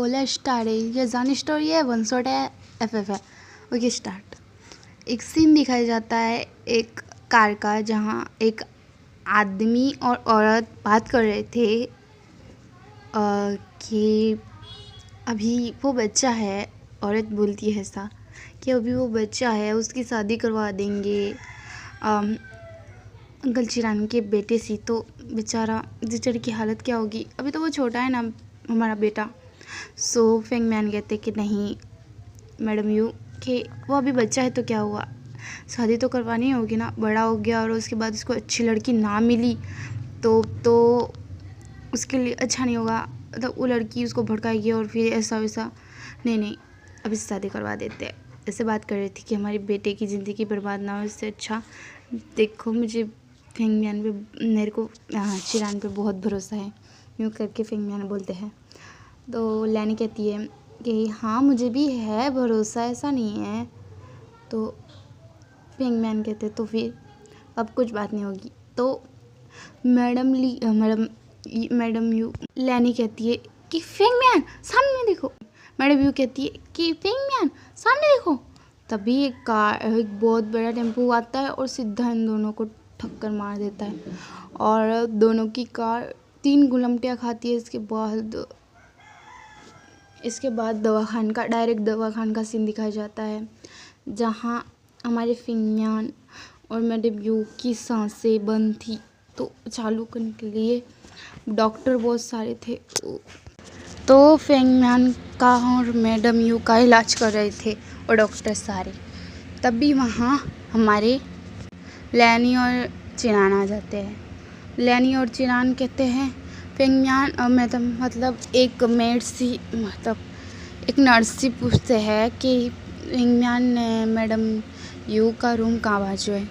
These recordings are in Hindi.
Let's start. ये जानी स्टोरी है, वन शॉट है, एफएफ है। Okay start. एक सीन दिखाया जाता है एक कार का, जहाँ एक आदमी और औरत बात कर रहे थे कि अभी वो बच्चा है। औरत बोलती है ऐसा कि अभी वो बच्चा है, उसकी शादी करवा देंगे अंकल चिरान के बेटे से। तो बेचारे की हालत क्या होगी, अभी तो वो छोटा है ना हमारा बेटा। सो फेंग मैन कहते कि नहीं मैडम यू, कि वो अभी बच्चा है तो क्या हुआ, शादी तो करवानी होगी ना, बड़ा हो गया और उसके बाद उसको अच्छी लड़की ना मिली तो उसके लिए अच्छा नहीं होगा, मतलब वो लड़की उसको भड़काएगी और फिर ऐसा वैसा। नहीं अभी शादी करवा देते हैं। ऐसे बात कर रही थी कि हमारे बेटे की ज़िंदगी बर्बाद ना हो, इससे अच्छा देखो मुझे फेंग मैन पे, मेरे को चिरान पे बहुत भरोसा है, यूँ करके फेंग मैन बोलते हैं। तो लैनी कहती है कि हाँ मुझे भी है भरोसा, ऐसा नहीं है। तो फेंग मैन कहते तो फिर अब कुछ बात नहीं होगी। तो मैडम यू लैनी कहती है कि फेंग मैन सामने देखो। मैडम यू कहती है कि फेंग मैन सामने देखो। तभी एक बहुत बड़ा टेम्पो आता है और सीधा इन दोनों को ठक्कर मार देता है और दोनों की कार 3 गुलमटियाँ खाती है। इसके बाद डायरेक्ट दवाखान का सीन दिखाया जाता है, जहाँ हमारे फेंग मैन और मैडम यू की सांसें बंद थी, तो चालू करने के लिए डॉक्टर बहुत सारे थे। तो फेंग मैन का और मैडम यू का इलाज कर रहे थे और डॉक्टर सारे। तभी वहाँ हमारे लैनी और चिरान आ जाते हैं। लैनी और चिरान कहते हैं फेंग मैन मतलब एक नर्स सी पूछते हैं कि फेंग मैन ने मैडम यू का रूम कहाँ बाजू है।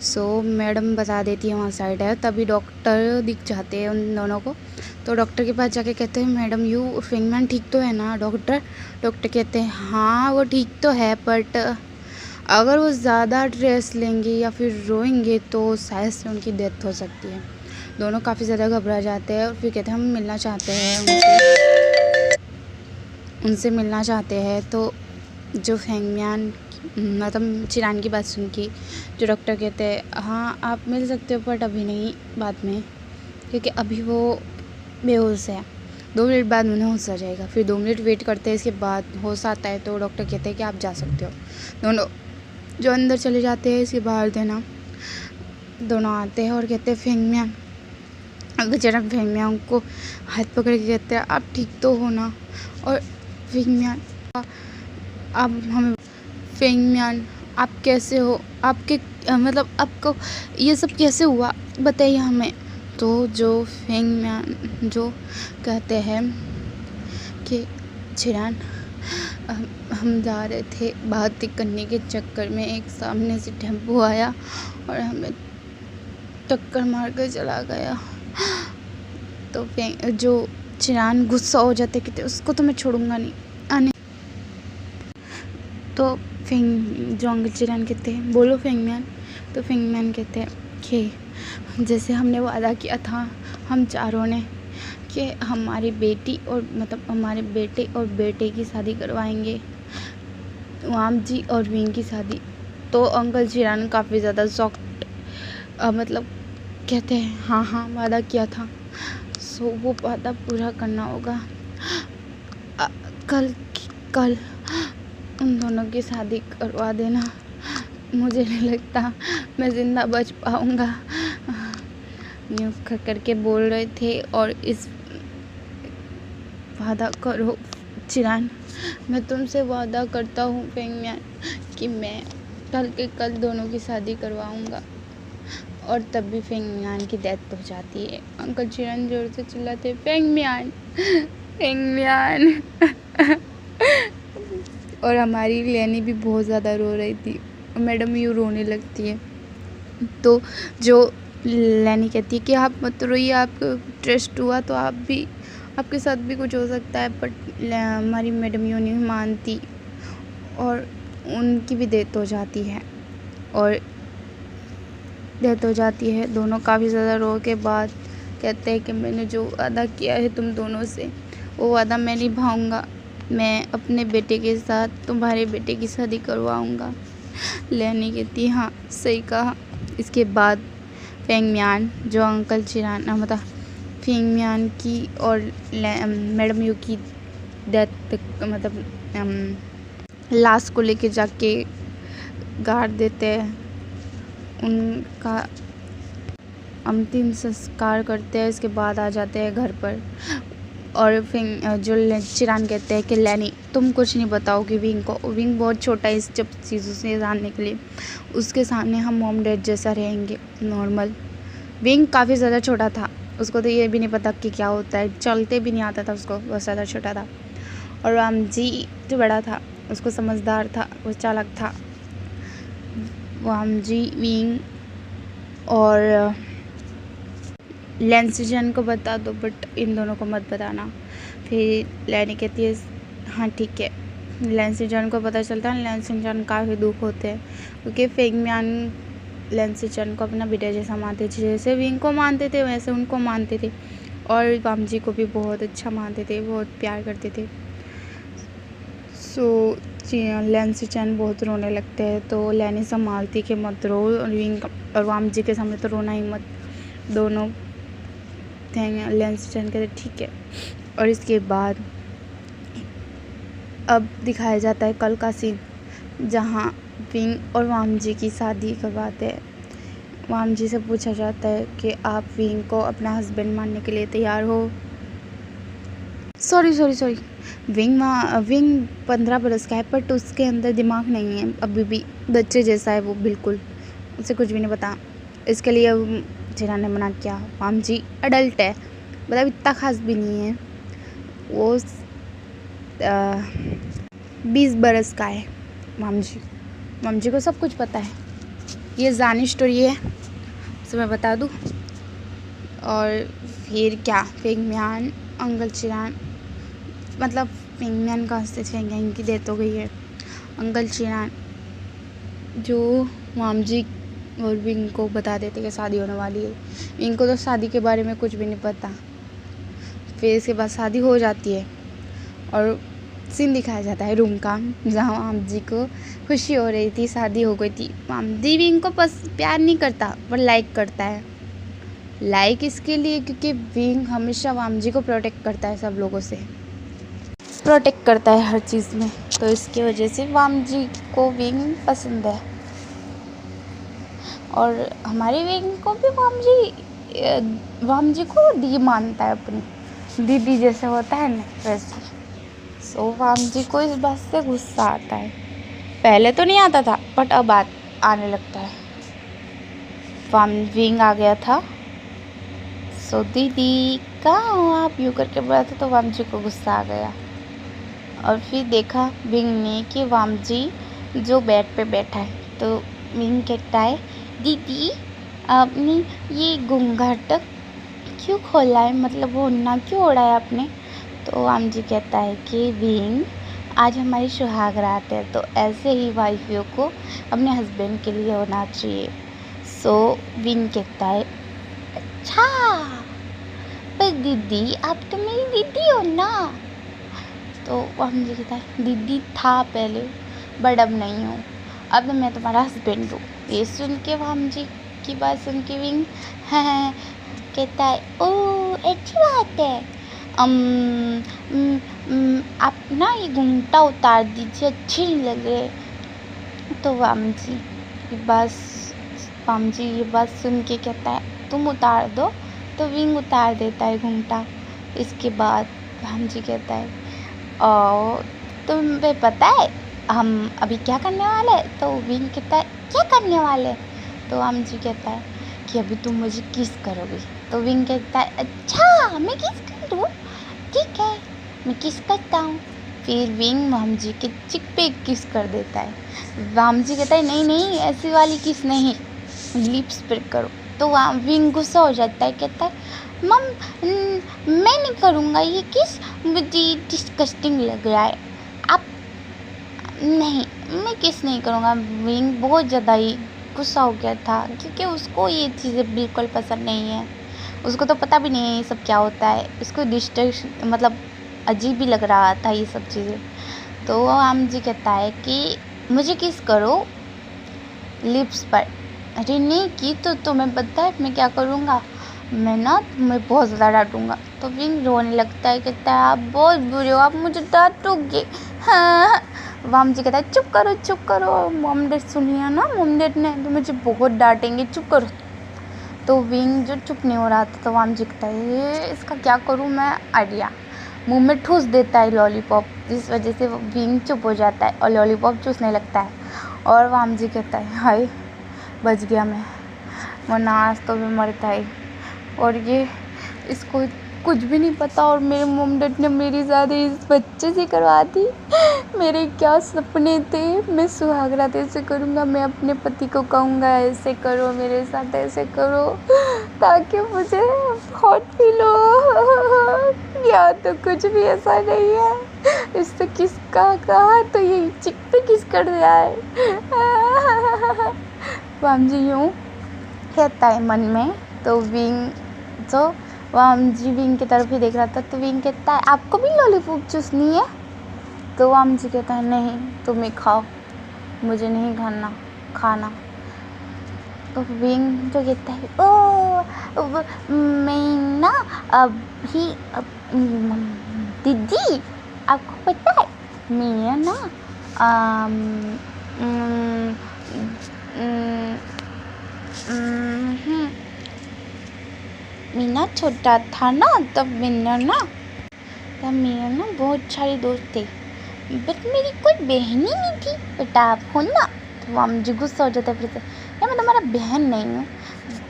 सो मैडम बता देती है वहाँ साइड है। तभी डॉक्टर दिख जाते हैं उन दोनों को। तो डॉक्टर के पास जाके कहते हैं मैडम यू फेंग मैन ठीक तो है ना डॉक्टर। डॉक्टर कहते हैं हाँ वो ठीक तो है, बट अगर वो ज़्यादा स्ट्रेस लेंगे या फिर रोएंगे तो शायद से उनकी डेथ हो सकती है। दोनों काफ़ी ज़्यादा घबरा जाते हैं और फिर कहते हैं हम मिलना चाहते हैं उनसे मिलना चाहते हैं। तो जो फेंग मैन मतलब चिरान की बात सुन के जो डॉक्टर कहते हैं हाँ आप मिल सकते हो, बट अभी नहीं, बाद में, क्योंकि अभी वो बेहोश है। 2 मिनट बाद उन्हें होश आ जाएगा। फिर 2 मिनट वेट करते हैं, इसके बाद होश आता है तो डॉक्टर कहते हैं कि आप जा सकते हो। दोनों जो अंदर चले जाते हैं, इसके बाहर देना दोनों आते हैं और कहते हैं फेंग मैन, अगर जरा फेंग मैन को हाथ पकड़ के कहते हैं आप ठीक तो हो ना। और फेंग मैन फेंग मैन आप कैसे हो, आपके मतलब आपको ये सब कैसे हुआ बताइए हमें। तो जो फेंग मैन जो कहते हैं कि चिरान हम जा रहे थे बात करने के चक्कर में एक सामने से टेम्पो आया और हमें टक्कर मार कर चला गया। तो जो चिरान गुस्सा हो जाते कहते उसको तो मैं छोड़ूंगा नहीं आने। तो जो अंकल चिरान कहते हैं बोलो फेंग मैन। तो फेंग मैन कहते हैं कि जैसे हमने वादा किया था हम चारों ने कि हमारी बेटी और मतलब हमारे बेटे और बेटे की शादी करवाएंगे, वाम जी और विंग की शादी। तो अंकल चिरान काफ़ी ज़्यादा शॉक्ड मतलब कहते हैं हाँ वादा किया था, सो वो वादा पूरा करना होगा। कल उन दोनों की शादी करवा देना, मुझे नहीं लगता मैं ज़िंदा बच पाऊँगा। यूँ करके बोल रहे थे। और इस वादा करो चिरान, मैं तुमसे वादा करता हूँ फेंग मैन कि मैं कल के कल दोनों की शादी करवाऊँगा। और तब भी फेंग मैन की डेथ हो जाती है। अंकल चिरान जोर से चिल्लाते फेंग मैन फेंग मैन। और हमारी लैनी भी बहुत ज़्यादा रो रही थी, मैडम यू रोने लगती है। तो जो लैनी कहती है कि आप मत रोइए, आपको ट्रस्ट हुआ तो आपके साथ भी कुछ हो सकता है, बट हमारी मैडम यू नहीं मानती और उनकी भी डेथ हो जाती है। दोनों काफ़ी ज़्यादा रो के बाद कहते हैं कि मैंने जो वादा किया है तुम दोनों से वो वादा मैं निभाऊंगा। मैं अपने बेटे के साथ तुम्हारे बेटे की शादी करवाऊंगा। लैनी कहती हाँ सही कहा। इसके बाद फेंग मियान जो अंकल चिरान मतलब फेंग मियान की और मैडम यू की डेथ मतलब लाश को लेके जाके गाड़ देते हैं। उनका अंतिम संस्कार करते हैं। इसके बाद आ जाते हैं घर पर और फिर जो चिरान कहते हैं कि लैनी तुम कुछ नहीं बताओगी विंग को। विंग बहुत छोटा है इस सब चीज़ों से जानने के लिए। उसके सामने हम मॉम डैड जैसा रहेंगे नॉर्मल। विंग काफ़ी ज़्यादा छोटा था, उसको तो ये भी नहीं पता कि क्या होता है, चलते भी नहीं आता था उसको, बहुत ज़्यादा छोटा था। और राम जी जो बड़ा था उसको समझदार था, वो चालाक था। राम जी विंग और लैंसजन को बता दो बट इन दोनों को मत बताना। फिर लैनी कहती है हाँ ठीक है। लैंसजन को पता चलता है, लैंसजन काफ़ी दुख होते हैं क्योंकि फेंग मियान लैंसजन को अपना बेटा जैसा मानते थे। जैसे विंग को मानते थे वैसे उनको मानते थे और वाम जी को भी बहुत अच्छा मानते थे, बहुत प्यार करते थे। सो लैंसजन बहुत रोने लगते हैं तो लैनी संभालती कि मत रो, और विंग और वाम जी के सामने तो रोना ही मत। दोनों लैंसजन कहते ठीक है। और इसके बाद अब दिखाया जाता है कल का सीन जहाँ विंग और वाम जी की शादी करवाते हैं। वाम जी से पूछा जाता है कि आप विंग को अपना हस्बैंड मानने के लिए तैयार हो। सॉरी विंग 15 बरस का है बट उसके अंदर दिमाग नहीं है, अभी भी बच्चे जैसा है वो, बिल्कुल उसे कुछ भी नहीं पता। इसके लिए चिरान ने मना किया। वाम जी अडल्ट है, मतलब इतना खास भी नहीं है, वो 20 बरस का है। माम जी को सब कुछ पता है, ये जानी स्टोरी है तो मैं बता दूँ। और फिर क्या, फेंग मियान अंकल चिरान मतलब फेंग मियान कहाँ से थे, इनकी डेथ हो गई है। अंकल चिरान जो माम जी और विंग को बता देते कि शादी होने वाली है। विंग को तो शादी के बारे में कुछ भी नहीं पता। फिर इसके बाद शादी हो जाती है और सीन दिखाया जाता है रूम का जहाँ माम जी को खुशी हो रही थी, शादी हो गई थी। माम जी विंग को बस प्यार नहीं करता पर लाइक करता है। लाइक इसके लिए क्योंकि विंग हमेशा वाम जी को प्रोटेक्ट करता है, सब लोगों से प्रोटेक्ट करता है हर चीज़ में, तो इसकी वजह से वाम जी को विंग पसंद है। और हमारे विंग को भी वाम जी को दी मानता है, अपनी दीदी जैसे होता है ना वैसे। सो वाम जी को इस बात से गुस्सा आता है, पहले तो नहीं आता था बट अब आने लगता है। विंग आ गया था, सो दीदी कहाँ हो आप, यूँ करके बोला था तो वाम जी को गुस्सा आ गया। और फिर देखा विंग ने कि वाम जी जो बेड पे बैठा है तो विंग कहता है दीदी आपने ये घूंघट क्यों खोला है, मतलब ओढ़ना क्यों ओढ़ा है आपने। तो वाम जी कहता है कि विंग आज हमारी सुहाग रात है तो ऐसे ही वाइफियों को अपने हस्बैंड के लिए होना चाहिए। सो विंग कहता है अच्छा पर दीदी आप तो मेरी दीदी हो ना। तो वाम जी कहता है दीदी था पहले बट अब नहीं हूँ, अब मैं तुम्हारा हस्बैंड हूँ। ये सुन के वाम जी की बात सुन के विंग हाँ कहता है ओह अच्छी बात है, आप ना ये घूंघटा उतार दीजिए, अच्छी नहीं लग रहे। तो वाम जी ये बात सुन के कहता है तुम उतार दो, तो विंग उतार देता है घूंघटा। इसके बाद वाम जी कहता है तुम्हें पता है हम अभी क्या करने वाले हैं। तो विंग कहता है क्या करने वाले। तो वाम जी कहता है कि अभी तुम मुझे किस करोगी। तो विंग कहता है अच्छा मैं किस करूँ, ठीक है मैं किस करता हूँ। फिर विंग वाम जी के चिक पे किस कर देता है। वाम जी कहता है नहीं ऐसी वाली किस नहीं, लिप्स पर करो। तो विंग गुस्सा हो जाता है, कहता है मम मैं नहीं करूँगा ये किस, मुझे डिस्गस्टिंग लग रहा है, आप नहीं मैं किस नहीं करूँगा। विंग बहुत ज़्यादा ही गुस्सा हो गया था क्योंकि उसको ये चीज़ें बिल्कुल पसंद नहीं है, उसको तो पता भी नहीं है ये सब क्या होता है। उसको मतलब अजीब भी लग रहा था ये सब चीज़ें। तो वाम जी कहता है कि मुझे किस करो लिप्स पर। अरे नहीं की तो तुम्हें पता है मैं क्या करूँगा, मैं बहुत ज़्यादा डांटूंगा। तो विंग रोने लगता है, कहता है आप बहुत बुरे हो, आप मुझे डांटोगे। हाँ। वाम जी कहता है चुप करो मॉम डैड सुनिए ना, मॉम डैड ने तो मुझे बहुत डांटेंगे, चुप करो। तो विंग जो चुप नहीं हो रहा था, तो वाम जी कहता है ये इसका क्या करूँ मैं, आइडिया। मुंह में ठूस देता है लॉलीपॉप, जिस वजह से विंग चुप हो जाता है और लॉलीपॉप चूसने लगता है। और वाम जी कहता है हाय बच गया मैं, वरना आज तो मैं मरता ही। और ये इसको कुछ भी नहीं पता, और मेरे मॉम डैड ने मेरी शादी इस बच्चे से करवा दी। मेरे क्या सपने थे, मैं सुहागरात ऐसे करूँगा, मैं अपने पति को कहूँगा ऐसे करो मेरे साथ, ऐसे करो, ताकि मुझे बहुत फील हो। या तो कुछ भी ऐसा नहीं है, इससे किसका कहा तो ये चिक पे किस कर दिया है। वाम जी यूँ कहता है मन में। तो विंग तो वाम जी विंग की तरफ ही देख रहा था। तो विंग कहता है आपको भी लॉलीपॉप चूसनी है। तो वाम जी कहता है नहीं तुम ही खाओ, मुझे नहीं खाना। तो विंग जो कहता है मैं ना अभी दीदी आपको पता है मैं ना मीना छोटा था ना तब मेरा ना बहुत सारे दोस्त थे, बट मेरी कोई बहन ही नहीं थी, बट आप हो ना। तो वाम जी गुस्सा हो जाता है फिर से, या मैं तुम्हारा बहन नहीं हूँ,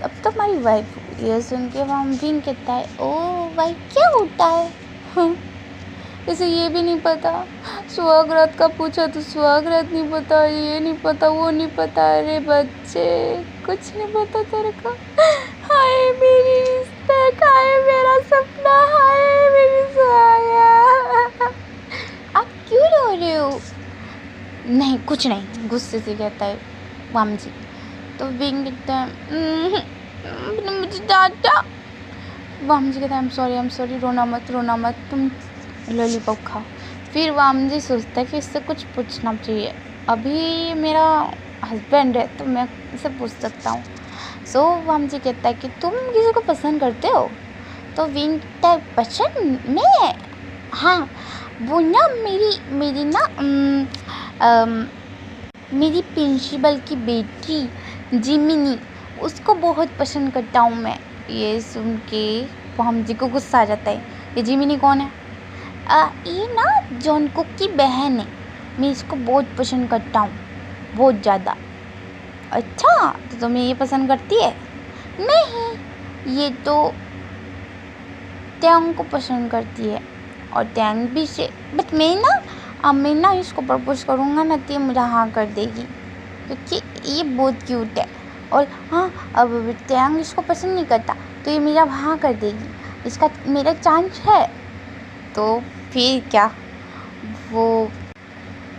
अब तो हमारी वाइफ हो। ये सुन के वाम विंग कहता है ओ वाइफ क्या होता है। इसे ये भी नहीं पता, सुहागरात का पूछा तो सुहागरात नहीं पता, ये नहीं पता वो नहीं पता। अरे बच्चे कुछ नहीं पता तेरे को। हाय मेरी रिश्ता, हाय मेरा सपना, हाय मेरी सुहागा। आप क्यों रो रहे हो। नहीं कुछ नहीं, गुस्से से कहता है वाम जी। तो विंग कहता है मुझे डांटा। वाम जी कहता है आई एम सॉरी, रोना मत, तुम लॉलीपॉप खाओ। फिर वाम जी सोचता है कि इससे कुछ पूछना चाहिए, अभी मेरा हस्बैंड है तो मैं इसे पूछ सकता हूँ। सो वाम जी कहता है कि तुम किसी को पसंद करते हो। तो विंग कहता है पसंद मैं, हाँ वो ना मेरी ना मेरी प्रिंसिपल की बेटी जिमिनी, उसको बहुत पसंद करता हूँ मैं। ये सुन के वाम जी को गुस्सा आ जाता है, ये जिमिनी कौन है। ये ना जॉनकुक की बहन है, मैं इसको बहुत पसंद करता हूँ, बहुत ज़्यादा। अच्छा तो तुम्हें ये पसंद करती है। नहीं ये तो त्यांग को पसंद करती है, और त्यांग भी से, बट मैं ना इसको प्रपोज करूँगा ना तो ये मुझे हाँ कर देगी, क्योंकि ये बहुत क्यूट है। और हाँ अब त्यांग इसको पसंद नहीं करता तो ये मेरा हाँ कर देगी, इसका मेरा चांस है। तो फिर क्या वो,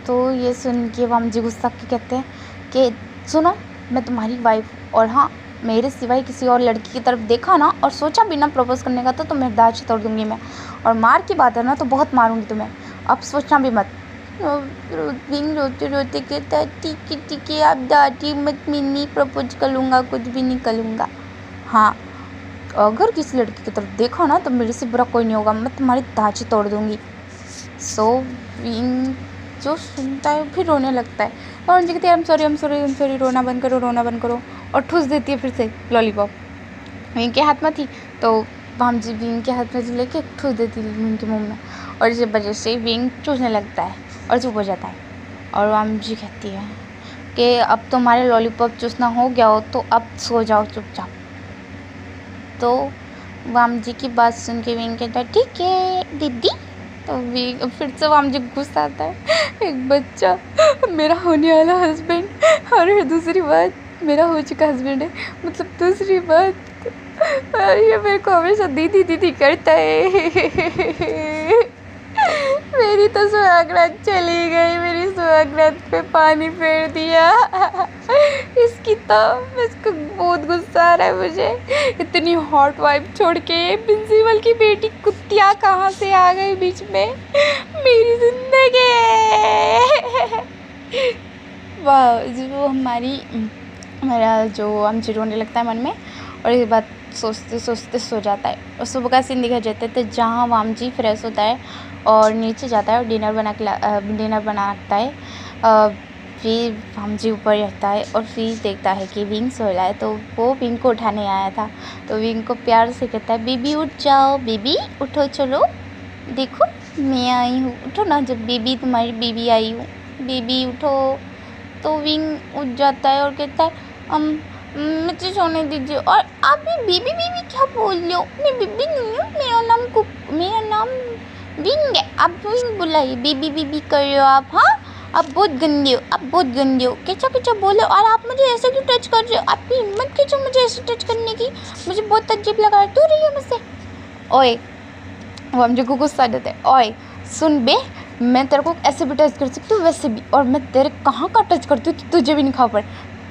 तो ये सुन के वाम जी गुस्सा के कहते हैं कि सुनो मैं तुम्हारी वाइफ, और हाँ मेरे सिवाय किसी और लड़की की तरफ देखा ना और सोचा भी ना प्रपोज करने का तो मैं दांत तोड़ दूंगी मैं, और मार की बात है ना तो बहुत मारूंगी तुम्हें, अब सोचना भी मत। विंग रोते रोते कहता है ठीक है आप डांटिए मत, मैं नहीं प्रपोज कर लूँगा, कुछ भी नहीं कर लूँगा। हाँ अगर किसी लड़की की तरफ देखा ना तो मेरे से बुरा कोई नहीं होगा, मैं तुम्हारी दांत तोड़ दूंगी। सो विंग जो सुनता है फिर रोने लगता है, और मुझे कहती है आई एम सॉरी, रोना बंद करो, और ठूस देती है फिर से लॉलीपॉप। विंग के हाथ में थी तो वाम जी विंग के हाथ में लेके ठूस देती है विंग के मुंह में, और इस वजह से विंग चूसने लगता है और चुप हो जाता है। और वाम जी कहती है कि अब तुम्हारे लॉलीपॉप चूसना हो गया हो तो अब सो जाओ चुपचाप। तो वाम जी की बात सुन के विंग कहता है ठीक है दीदी। तो विंग फिर से वाम जी गुस्सा आता है, एक बच्चा, मेरा होने वाला हस्बैंड, और दूसरी बात मेरा हो चुका हस्बैंड है, मतलब दूसरी बात ये मेरे को हमेशा दीदी करता है। मेरी तो सुहागरात चली गई, मेरी सुहागरात पे पानी फेर दिया। इसकी तो इसको बहुत गुस्सा आ रहा है मुझे। इतनी हॉट वाइफ छोड़ के प्रिंसिपल की बेटी कुत्तिया कहाँ से आ गई बीच में मेरी जिंदगी। वाह, जो हमारा जो आमची रोने लगता है मन में, और ये बात सोचते सोचते सो जाता है। और सुबह का सीन दिखा जाता है तो जहाँ वामजी फ्रेश होता है और नीचे जाता है और डिनर बनाता है। फिर वामजी ऊपर रहता है और फिर देखता है कि विंग सो रहा है, तो वो विंग को उठाने आया था। तो विंग को प्यार से कहता है, बेबी उठ जाओ, बेबी उठो, चलो देखो मैं आई हूँ, उठो ना, जब बेबी तुम्हारी बेबी आई हूँ, बेबी उठो। तो विंग उठ जाता है और कहता है, मुझे सोने दीजिए। और आप भी बेबी बेबी क्या बोल रहे हो? मैं बेबी नहीं हूँ, मेरा नाम विंग है। आप विंग बुलाइए, बेबी बेबी कर रहे हो आप। हाँ, आप बहुत गंदे हो, कैसा बोलो। और आप मुझे ऐसे क्यों टच कर रहे हो? आपकी हिम्मत कैसे मुझे ऐसे टच करने की? मुझे बहुत अजीब लगा रहा है, तू रही है मुझसे। ओए, वो मुझे को गुस्सा आ जाता है। ओए सुन बे, मैं तेरे को ऐसे भी टच कर सकती हूँ वैसे भी, और मैं तेरे कहाँ का टच करती हूँ तुझे भी नहीं खबर।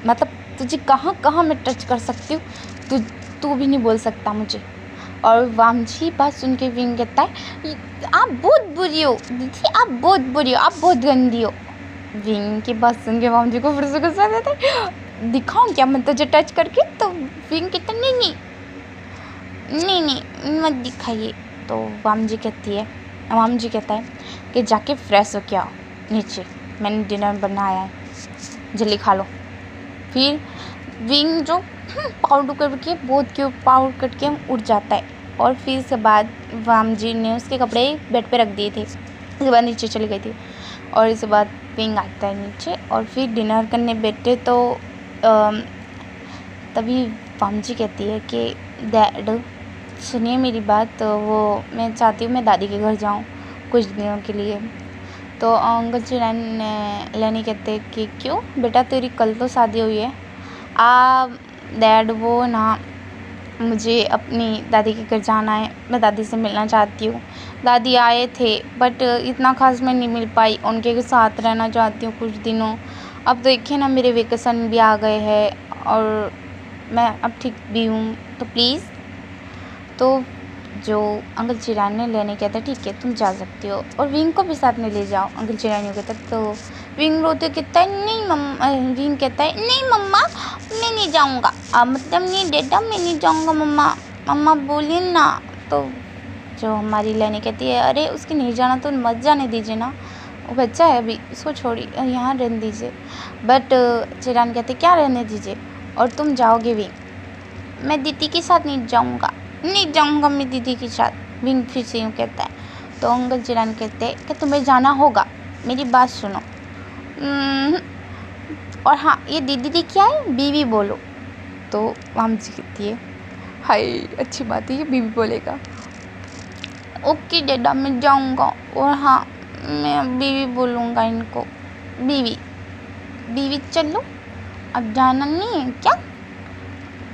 मतलब तुझे कहाँ मैं टच कर सकती हूँ, तू भी नहीं बोल सकता मुझे। और वामजी बात सुन के विंग कहता है, आप बहुत बुरी हो दीदी, आप बहुत बुरी हो, आप बहुत गंदी हो। विंग की बात सुन के वामजी को फिर से गुस्सा आ जाता है, दिखाऊँ क्या मैं तुझे टच करके? तो विंग कहता है, नहीं मत दिखाइए। तो वामजी कहता है कि जाके फ्रेश हो के आओ नीचे, मैंने डिनर बनाया है, जल्दी खा लो। फिर विंग जो पाउडर करके उठ जाता है। और फिर इसके बाद वामजी ने उसके कपड़े बेड पे रख दिए थे, उसके बाद नीचे चली गई थी। और इसके बाद विंग आता है नीचे और फिर डिनर करने बैठे। तो तभी वामजी कहती है कि डैड सुनिए मेरी बात, तो वो मैं चाहती हूँ मैं दादी के घर जाऊँ कुछ दिनों के लिए। तो अंकल जी लेनी कहते कि क्यों बेटा, तेरी कल तो शादी हुई है। डैड वो ना, मुझे अपनी दादी के घर जाना है, मैं दादी से मिलना चाहती हूँ। दादी आए थे बट इतना खास मैं नहीं मिल पाई, उनके साथ रहना चाहती हूँ कुछ दिनों। अब देखिए ना मेरे वेकेशन भी आ गए हैं और मैं अब ठीक भी हूँ, तो प्लीज़। तो जो अंकल चिरानी लेने कहते हैं, ठीक है तुम जा सकती हो, और विंग को भी साथ में ले जाओ, अंकल चिरानी कहता है। तो विंग रोते कहता है, नहीं मम्मा, विंग कहता है, नहीं मम्मा मैं नहीं जाऊँगा। मतलब नहीं बेटा मैं नहीं जाऊँगा मम्मा बोलिए ना। तो जो हमारी लेने कहती है, अरे उसकी नहीं जाना तो मत जाने दीजिए ना, वो बच्चा है अभी, उसको छोड़िए, यहाँ रहने दीजिए। बट चिरानी कहते क्या रहने दीजिए, और तुम जाओगे विंग? मैं दीदी के साथ नहीं जाऊँगा मैं दीदी के साथ, विंग फिर से यूँ कहता है। तो अंकल चिरानी कहते हैं कि तुम्हें जाना होगा, मेरी बात सुनो। और हाँ, ये दीदी क्या है, बीवी बोलो। तो वामजी कहती है, हाय अच्छी बात है, ये बीवी बोलेगा। ओके डैडा मैं जाऊँगा, और हाँ मैं बीवी बोलूँगा इनको, बीवी चलो, अब जाना नहीं है क्या?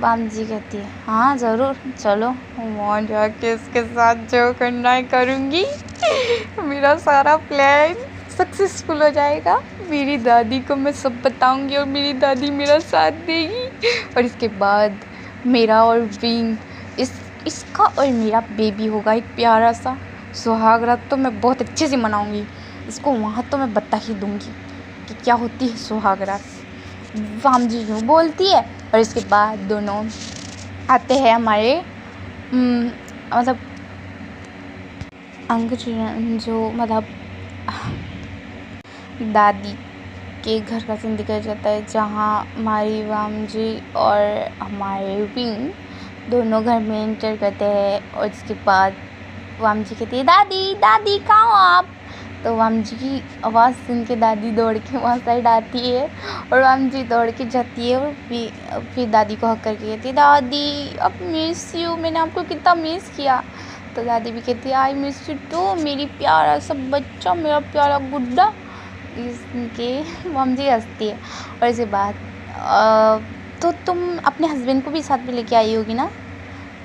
वामजी कहती है, हाँ ज़रूर चलो, वहाँ जाके इसके साथ जो करना है करूँगी, मेरा सारा प्लान सक्सेसफुल हो जाएगा। मेरी दादी को मैं सब बताऊँगी और मेरी दादी मेरा साथ देगी, और इसके बाद मेरा और विंग इसका और मेरा बेबी होगा एक प्यारा सा। सुहाग रात तो मैं बहुत अच्छे से मनाऊँगी इसको, वहाँ तो मैं बता ही दूँगी कि क्या होती है सुहाग रात। वामजी यूँ बोलती है, और इसके बाद दोनों आते हैं हमारे मतलब अंकल जो मतलब दादी के घर का सीन दिखाया जाता है, जहाँ हमारी वामजी और हमारे विंग दोनों घर में एंटर करते हैं। और इसके बाद वामजी कहती है, दादी कहाँ हो आप? तो वामजी की आवाज़ सुन के दादी दौड़ के वहाँ साइड आती है, और वामजी दौड़ के जाती है और फिर दादी को हक करके कहती है, दादी अब मिस यू, मैंने आपको कितना मिस किया। तो दादी भी कहती है, आई मिस यू टू, मेरी प्यारा सब बच्चा, मेरा प्यारा गुड्डा। इसके वामजी हंसती है। और इसके बाद तो तुम अपने हस्बैंड को भी साथ में लेके आई होगी ना?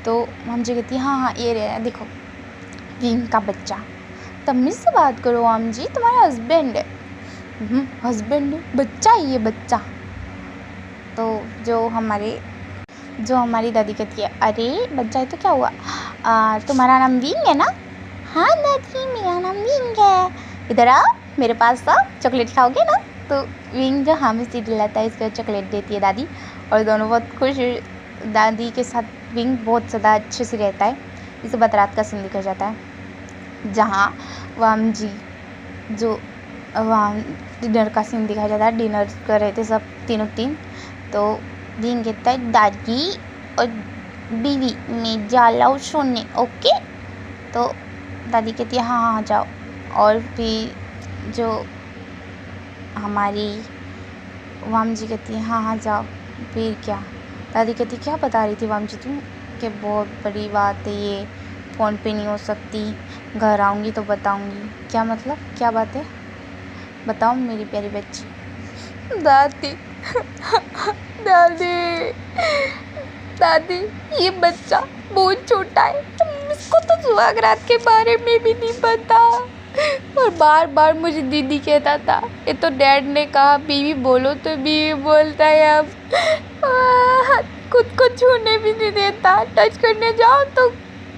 तो वामजी कहती है, हाँ ये रहे देखो विंग का बच्चा। तमीज़ से बात करो वामजी, तुम्हारा हस्बैंड है। हस्बैंड बच्चा है ये बच्चा। तो जो हमारी दादी कहती है, अरे बच्चा है तो क्या हुआ, तुम्हारा नाम विंग है ना? हाँ दादी मेरा नाम विंग है, इधर आओ मेरे पास आओ, चॉकलेट खाओगे ना? तो विंग जो हाँ में सीट लाता है, इसको चॉकलेट देती है दादी, और दोनों बहुत खुश। दादी के साथ विंग बहुत ज़्यादा अच्छे से रहता है। इसके बाद रात का सीन दिखाया जाता है, जहाँ वाम जी जो वहाँ डिनर का सीन दिखाया जाता है। डिनर कर रहे थे सब तीनों तीन। तो विंग कहता है, दादी और बीवी मैं जा लाऊं सोने, ओके? तो दादी कहती है, हाँ जाओ। और फिर जो हमारी वाम जी कहती है, हाँ जाओ। फिर क्या दादी कहती, क्या बता रही थी वाम जी तुम? कि बहुत बड़ी बात है ये, फ़ोन पे नहीं हो सकती, घर आऊँगी तो बताऊँगी। क्या मतलब, क्या बात है, बताओ मेरी प्यारी बच्ची। दादी दादी ये बच्चा बहुत छोटा है, इसको तो सुहागरात के बारे में भी नहीं पता, और बार बार मुझे दीदी कहता था। ये तो डैड ने कहा बीवी बोलो तो बीवी बोलता है, अब खुद को छूने भी नहीं देता, टच करने जाओ तो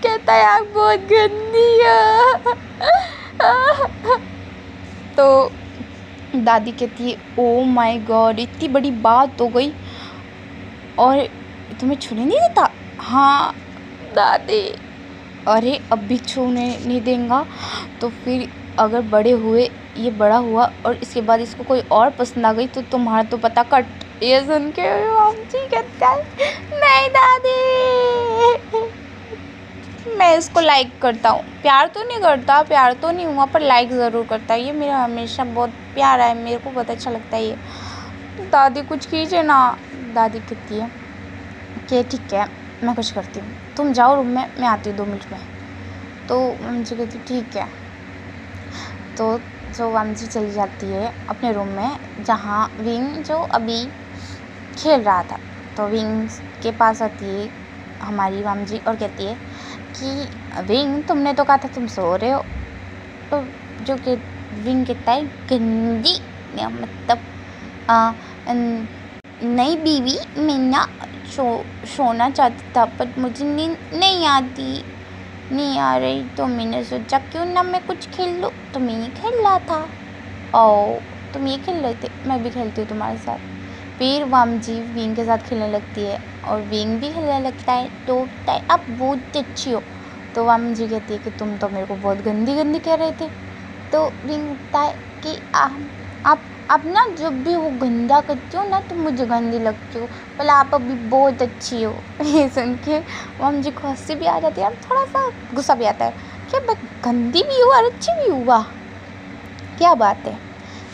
कहता है आप बहुत गंदी है। तो दादी कहती है, ओ माय गॉड इतनी बड़ी बात हो गई और तुम्हें छूने नहीं देता? हाँ दादी। अरे अब भी छूने नहीं देंगा तो फिर अगर बड़े हुए, ये बड़ा हुआ और इसके बाद इसको कोई और पसंद आ गई तो तुम्हारा तो पता कट। ये सुन के हम जी कहता है, नहीं दादी मैं इसको लाइक करता हूँ, प्यार तो नहीं करता, प्यार तो नहीं हुआ पर लाइक ज़रूर करता है, ये मेरा हमेशा बहुत प्यारा है, मेरे को बहुत अच्छा लगता है ये। दादी कुछ कीजिए ना। दादी कहती है कि ठीक है मैं कुछ करती हूँ, तुम जाओ रूम में, मैं आती हूँ 2 मिनट में। तो मुझे कहती ठीक है। तो जो वाम जी चली जाती है अपने रूम में, जहाँ विंग जो अभी खेल रहा था। तो विंग के पास आती है हमारी वाम जी और कहती है कि विंग तुमने तो कहा था तुम सो रहे हो। तो जो कि विंग कहता है, गंदी मतलब नहीं बीवी मैं ना सोना चाहता था पर मुझे नींद नहीं आ रही, तो मैंने सोचा क्यों ना मैं कुछ खेल लूँ, तो मैं ये खेल रहा था। ओ तुम ये खेल रहे थे, मैं भी खेलती हूँ तुम्हारे साथ। फिर वाम जी विंग के साथ खेलने लगती है और विंग भी खेलने लगता है। तो आप बहुत अच्छी हो। तो वाम जी कहती है कि तुम तो मेरे को बहुत गंदी कह रहे थे। तो विंग कहता है कि आप ना जब भी वो गंदा करती हो ना तो मुझे गंदी लगती हो, भले आप अभी बहुत अच्छी हो। ये सुन के वाम जी को हंसी भी आ जाती है और थोड़ा सा गुस्सा भी आता है कि मैं गंदी भी हूँ और अच्छी भी हूँ, वाह क्या बात है।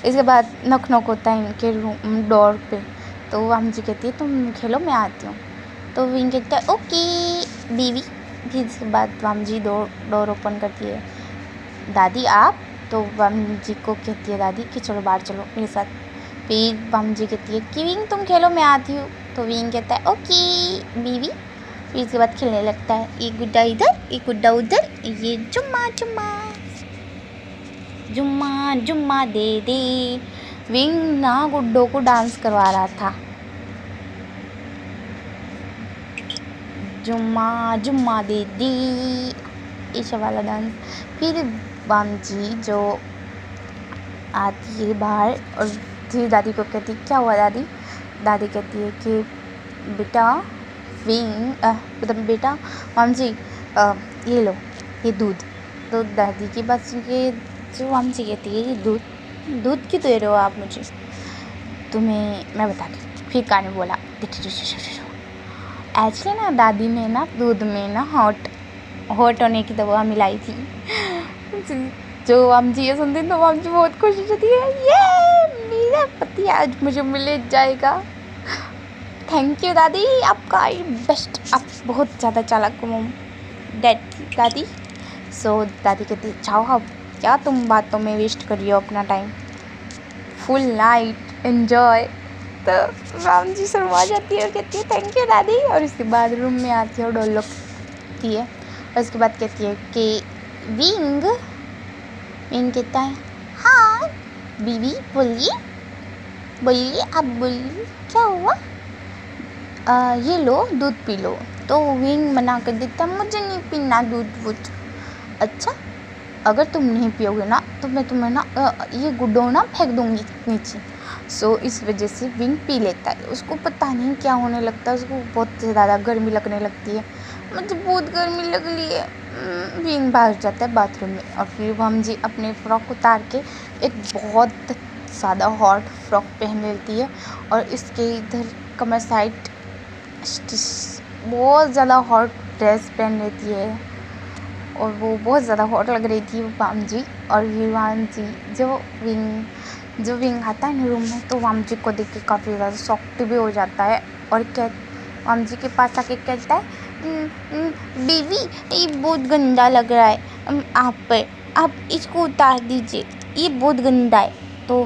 इसके बाद नॉक होता है इनके रूम डोर पे। तो वाम जी कहती है तुम खेलो मैं आती हूँ। तो विंग कहता है ओके बीवी। फिर इसके बाद वाम जी डोर ओपन करती है, दादी आप। तो वाम जी को कहती है दादी कि चलो बाहर चलो मेरे साथ। फिर वाम जी कहती है कि विंग तुम खेलो मैं आती हूँ। तो विंग कहता है ओके बीवी। फिर इसके बाद खेलने लगता है, एक गुड्डा इधर एक गुड्डा उधर, ये जुम्मा जुम्मा दे दे। विंग ना गुड्डों को डांस करवा रहा था, जुम्मा दे दे, ऐसा वाला डांस। फिर वाम जी जो आती है बाहर और फिर दादी को कहती क्या हुआ दादी? दादी कहती है कि बेटा बेटा वाम जी ये लो ये दूध। तो दादी की बात सुन के जो वाम जी कहती है ये दूध क्यों दे रहे हो आप मुझे? तुम्हें मैं बता दूँ। फिर कान में बोला एक्चुअली ना दादी ने ना दूध में ना हॉट होने की दवा मिलाई थी। जो वाम जी ये सुनते तो वाम जी बहुत खुश हो जाती है, ये मेरा पति आज मुझे मिल जाएगा। थैंक यू दादी, आपका बेस्ट, आप बहुत ज़्यादा चालाक हो दादी। सो दादी कहती चाहो अब क्या तुम बातों में वेस्ट करियो अपना टाइम, फुल नाइट एन्जॉय। तो वाम जी शर्मा जाती है और कहती है थैंक यू दादी। और उसके बाद रूम में आती है और डोर लगती है और उसके बाद कहती है कि विंग कहता है हाँ बीवी बोलिए बोलिए, आप बोलिए क्या हुआ? ये लो दूध पी लो। तो विंग मना कर देता, मुझे नहीं पीना दूध वूध। अच्छा, अगर तुम नहीं पियोगे ना तो मैं तुम्हें ना ये गुड्डो ना फेंक दूंगी नीचे। सो इस वजह से विंग पी लेता है। उसको पता नहीं क्या होने लगता है, उसको बहुत ज़्यादा गर्मी लगने लगती है। मुझे बहुत गर्मी लग रही है। विंग बाहर जाता है बाथरूम में और फिर हम जी अपने फ्रॉक उतार के एक बहुत ज़्यादा हॉट फ्रॉक पहन लेती है और इसके इधर कमर साइड बहुत ज़्यादा हॉट ड्रेस पहन लेती है और वो बहुत ज़्यादा हॉट लग रही थी वाम जी। और फिर वाम जी जो विंग आता है ना रूम में तो वाम जी को देख के काफ़ी ज़्यादा शॉक्ड भी हो जाता है और वाम जी के पास आके कहता है, बीवी ये बहुत गंदा लग रहा है आप पर, आप इसको उतार दीजिए, ये बहुत गंदा है। तो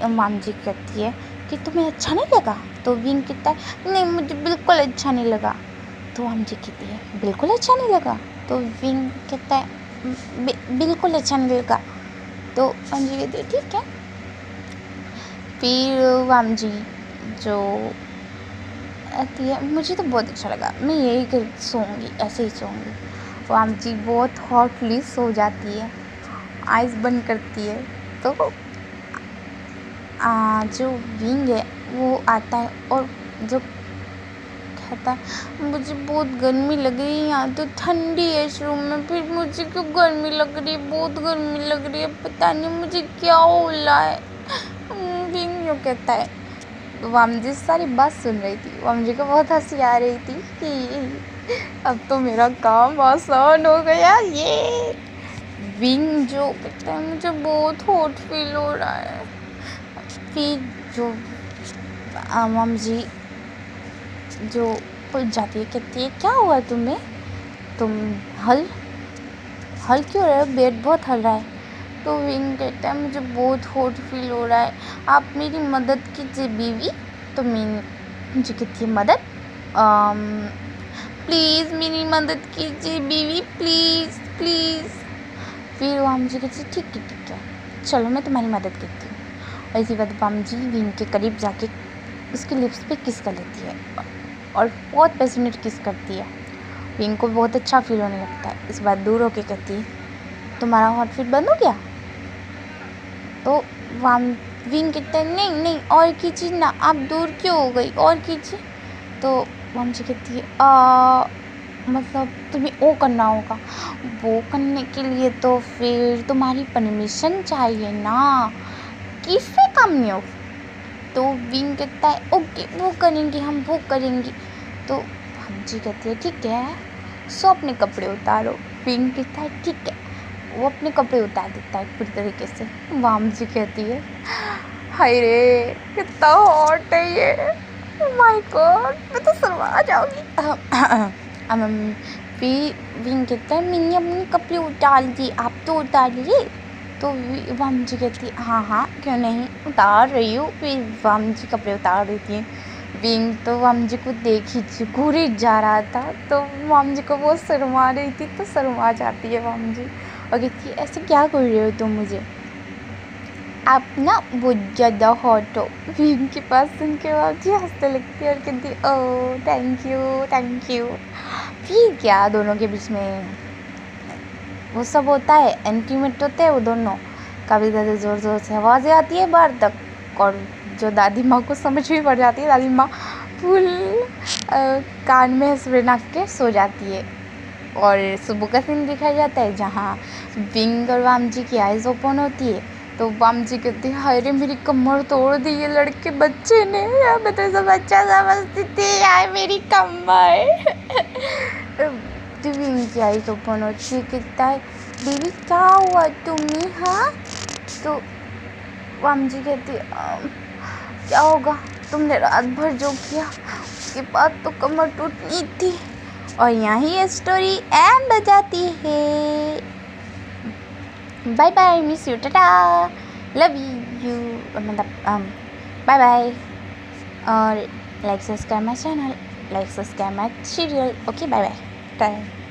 वाम जी कहती है कि तुम्हें अच्छा नहीं लगा? तो विंग कहता है, नहीं मुझे बिल्कुल अच्छा नहीं लगा। तो वाम जी कहती है, बिल्कुल अच्छा नहीं लगा? तो विंग कहता है, बिल्कुल अच्छा नहीं लगा। तो वाम जी कहती है ठीक है। फिर वाम जी जो आती है, मुझे तो बहुत अच्छा लगा, मैं यही सोऊंगी, ऐसे ही सोऊंगी। वाम जी बहुत हॉटली सो जाती है, आइज़ बंद करती है। तो जो विंग है वो आता है और जो कहता है, मुझे बहुत गर्मी लग रही है, यहाँ तो ठंडी है इस रूम में, फिर मुझे क्यों गर्मी लग रही है, बहुत गर्मी लग रही है, पता नहीं मुझे क्या हो रहा है। विंग यूँ कहता है। वाम जी सारी बात सुन रही थी। वाम जी को बहुत हंसी आ रही थी कि अब तो मेरा काम आसान हो गया। ये विंग जो कहता है, मुझे बहुत हॉट फील हो रहा है। फिर जो वाम जी जो खुल जाती है, कहती है क्या हुआ तुम्हें, तुम हल क्यों रहे हो, बेड बहुत हल रहा है। तो विंग कहता है, मुझे बहुत हॉट फील हो रहा है, आप मेरी मदद कीजिए बीवी। तो मुझे कहती है मदद, प्लीज़ मेरी मदद कीजिए बीवी, प्लीज़ प्लीज़। फिर वाम जी कहती है ठीक है चलो मैं तुम्हारी मदद करती हूँ। और इसी बात वाम जी विंग के करीब जाके उसके लिप्स पे किस कर लेती है और बहुत पैशनेट किस करती है। विंग को बहुत अच्छा फील होने लगता है। इस बार दूर होके कहती है, तुम्हारा हॉट फील बंद हो गया? तो विंग कहता है, नहीं और कीजिए ना, आप दूर क्यों हो गई, और कीजिए। तो वाम जी कहती है, मतलब तुम्हें वो करना होगा, वो करने के लिए तो फिर तुम्हारी परमिशन चाहिए ना, किससे काम नहीं हो। तो विंग कहता है ओके वो करेंगे, हम वो करेंगे। तो वाम जी कहती है ठीक है, सो अपने कपड़े उतारो। विंग कहता है ठीक है, वो अपने कपड़े उतार देता है पूरी तरीके से। वाम जी कहती है, हाय रे कितना हॉट है ये, माय गॉड मैं तो शर्मा जाऊंगी। फिर विंग कहता है, मैंने अपने कपड़े उतार दिए, आप तो उतारिए। तो वाम जी कहती है हाँ क्यों नहीं, उतार रही हूँ। फिर वाम जी कपड़े उतार देती हैं। विंग तो वाम जी को देख ही घूरे जा रहा था, तो वाम जी को बहुत शर्मा रही थी, तो शर्मा जाती है वाम जी और कहती है, ऐसे क्या कर रहे हो तुम मुझे, आप ना बहुत ज़्यादा हॉट हो। विंग के पास सुन के वाम जी हंसने लगती है और कहती है ओह थैंक यू। फिर क्या दोनों के बीच में वो सब होता है, इंटीमेट होते हैं वो दोनों, काफ़ी ज़्यादा ज़ोर से आवाज़ें आती है बाहर तक और जो दादी माँ को समझ भी पड़ जाती है। दादी माँ फुल कान में स्प्रे नाक के सो जाती है और सुबह का सीन दिखाया जाता है जहाँ विंग और वाम जी की आइज़ ओपन होती है। तो वाम जी कहती है, हाय रे मेरी कमर तोड़ दी ये लड़के बच्चे ने, यार मैं तो ऐसा बच्चा समझती थी यार, मेरी कमर। तो विंग की आइज़ ओपन होती है, कहता है बीवी क्या हुआ तुम्हें, हाँ। तो वाम जी कहती है, क्या होगा, तुमने रात भर जो किया उसके बाद तो कमर टूटनी थी। और यहाँ ये स्टोरी एंड हो जाती है। Bye bye, miss you, tata, love you, मतलब बाय बाय। और like subscribe my channel, like subscribe my serial. Okay bye bye, Tata.